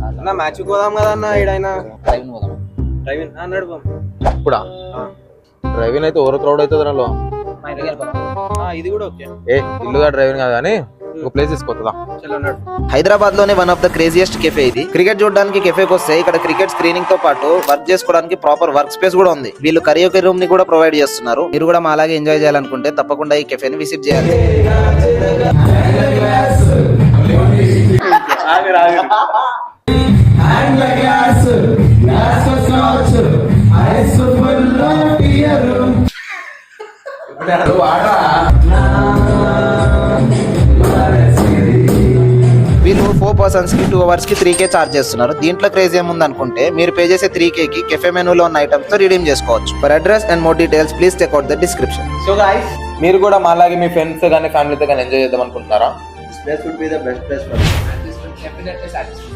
అన్న మ్యాచ్ పోదాం కదా అన్న ఈడైనా డ్రైవింగ్ పోదాం. డ్రైవింగ్ నడుపు ఇప్పుడా డ్రైవింగ్ అయితే ఓవర్ క్రౌడ్ అవుతుంది నాలో. మా ఇంటికి వెళ్ళిపోదాం. ఇది కూడా ఓకే ఇల్లుగా డ్రైవింగ్ కాదు కానీ ఒక ప్లేస్ తీసుకొస్తుందా. హైదరాబాద్ లోనే one of the craziest cafe ఇది. క్రికెట్ చూడడానికి కెఫేకి వస్తే ఇక్కడ క్రికెట్ స్క్రీనింగ్ తో పాటు వర్క్ చేసుకోవడానికి ప్రాపర్ వర్క్ స్పేస్ కూడా ఉంది. వీళ్ళు కరియోకే రూమ్ ని కూడా ప్రొవైడ్ చేస్తున్నారు. మీరు కూడా మా అలాగే ఎంజాయ్ చేయాలనుకుంటే తప్పకుండా ఈ కెఫేని విజిట్ చేయాలి. వీళ్ళు 4 పర్సన్స్ కి 2 అవర్స్ కి 3K చార్జ్ చేస్తున్నారు. దీంట్లో క్రేజ్ ఏముంది అనుకుంటే మీరు పే చేసే 3K కి కెఫే మెనూలో ఉన్న ఐటమ్స్ తో రిడీమ్ చేసుకోవచ్చు. For address and more details please check out the description. So guys మీరు కూడా మాలాగే మీ ఫ్రెండ్స్ కానీ ఫ్యామిలీతో కానీ ఎంజాయ్ చేద్దాం అనుకుంటున్నారా? This place would be the best place for you.